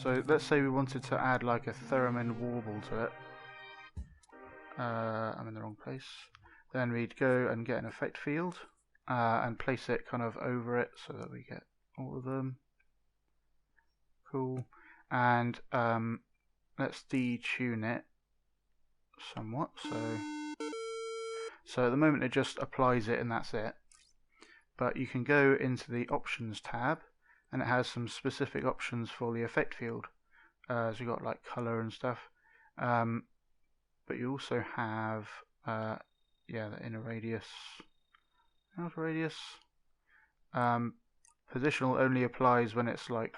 So let's say we wanted to add like a theremin warble to it. I'm in the wrong place. Then we'd go and get an effect field and place it kind of over it so that we get all of them. Cool. And let's detune it somewhat. So at the moment it just applies it and that's it. But you can go into the options tab and it has some specific options for the effect field. So you've got like color and stuff. But you also have the inner radius, outer radius. Positional only applies when it's like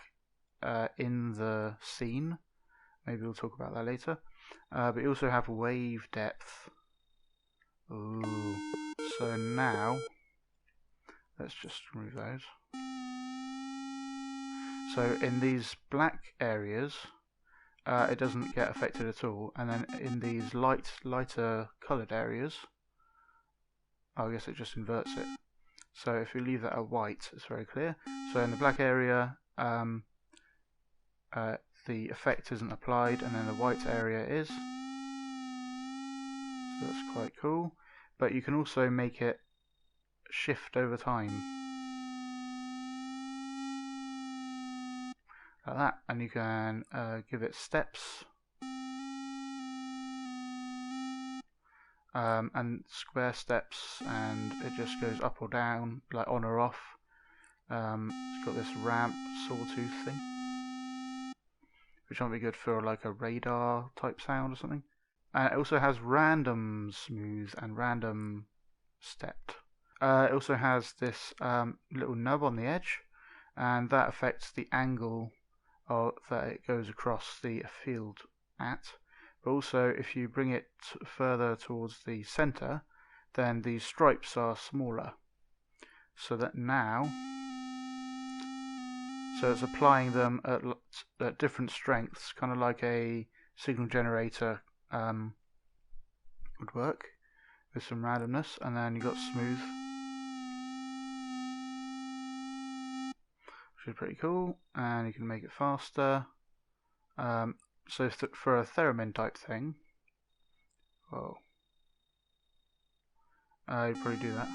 in the scene. Maybe we'll talk about that later. But you also have wave depth. Ooh. So now let's just remove those. So in these black areas, it doesn't get affected at all, and then in these lighter coloured areas, I guess it just inverts it. So if we leave that at white, it's very clear. So in the black area, the effect isn't applied, and then the white area is. So that's quite cool. But you can also make it shift over time. Like that, and you can give it steps and square steps, and it just goes up or down, like on or off. It's got this ramp sawtooth thing, which might be good for like a radar type sound or something. And it also has random smooth and random stepped. It also has this little nub on the edge, and that affects the angle that it goes across the field at. But also if you bring it further towards the center, then these stripes are smaller, so that now it's applying them at different strengths, kind of like a signal generator would work, with some randomness. And then you got smooth, which is pretty cool, and you can make it faster. So for a theremin type thing, you'd probably do that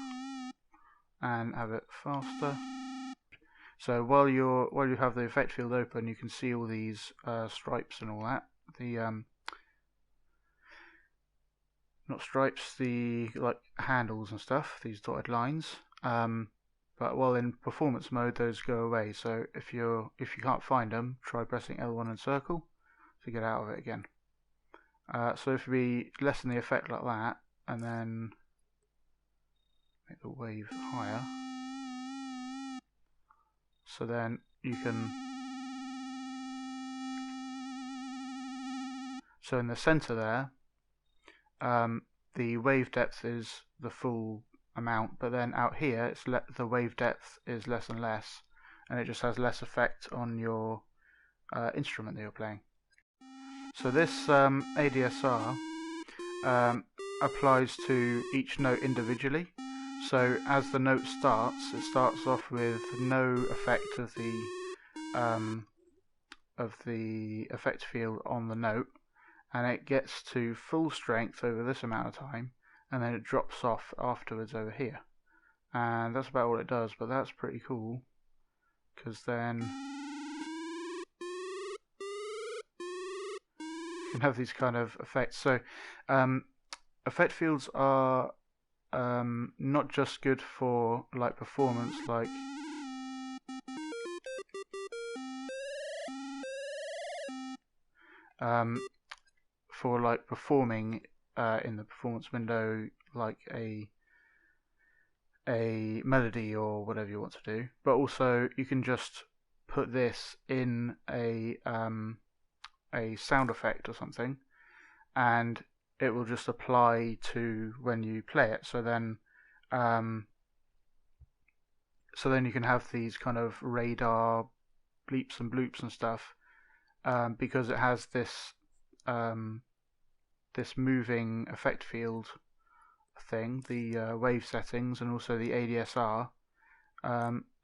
and have it faster. So while you have the effect field open, you can see all these stripes and all that. The not stripes, the like handles and stuff. These dotted lines. But while in performance mode, those go away. So if you can't find them, try pressing L1 and circle to get out of it again. So if we lessen the effect like that, and then make the wave higher, so then you can. So in the center there, the wave depth is the full amount, but then out here the wave depth is less and less, and it just has less effect on your instrument that you're playing. So this ADSR applies to each note individually. So as the note starts, it starts off with no effect of the effect field on the note, and it gets to full strength over this amount of time, and then it drops off afterwards over here. And that's about all it does, but that's pretty cool, because then you can have these kind of effects. So effect fields are not just good for like performance, like for like performing in the performance window, like a melody or whatever you want to do, but also you can just put this in a sound effect or something, and it will just apply to when you play it. So then you can have these kind of radar bleeps and bloops and stuff, because it has this this moving effect field thing, the wave settings, and also the ADSR,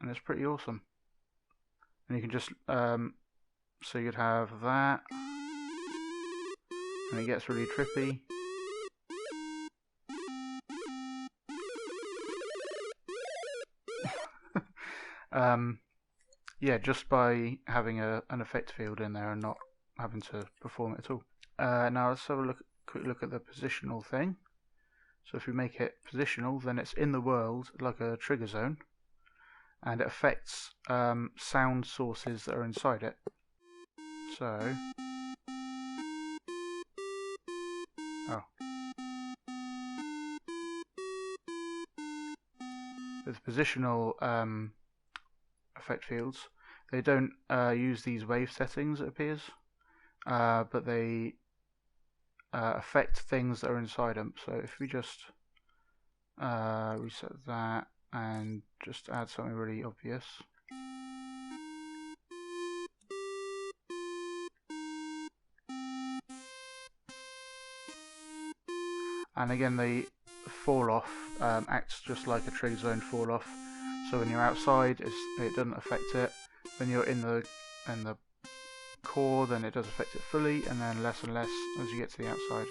and it's pretty awesome. And you can just so you'd have that, and it gets really trippy. Yeah, just by having an effect field in there and not having to perform it at all. Now let's have a quick look at the positional thing. So if we make it positional, then it's in the world like a trigger zone, and it affects sound sources that are inside it. So, with positional effect fields, they don't use these wave settings, it appears, but they affect things that are inside them. So if we just reset that and just add something really obvious. And again, the fall off acts just like a trigger zone fall off. So when you're outside, it doesn't affect it. When you're in the core, then it does affect it fully, and then less and less as you get to the outside.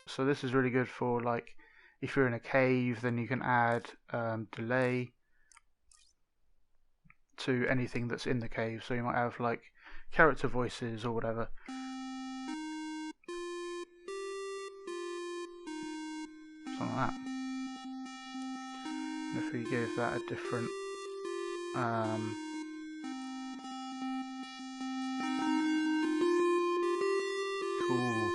So this is really good for, like, if you're in a cave, then you can add delay to anything that's in the cave. So you might have like character voices or whatever. Something like that. And if we give that a different cool.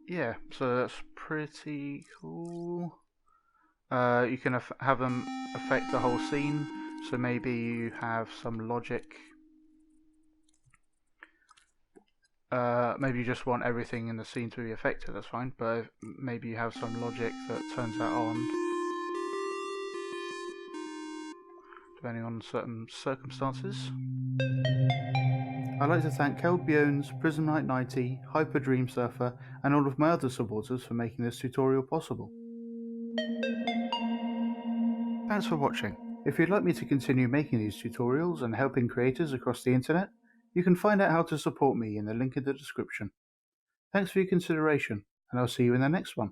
Yeah, so that's pretty cool. You can have them affect the whole scene. So maybe you have some logic. Maybe you just want everything in the scene to be affected, that's fine. But maybe you have some logic that turns that on, depending on certain circumstances. I'd like to thank Kelbiones, Prism Knight 90, Hyper Dream Surfer, and all of my other supporters for making this tutorial possible. Thanks for watching. If you'd like me to continue making these tutorials and helping creators across the internet, you can find out how to support me in the link in the description. Thanks for your consideration, and I'll see you in the next one.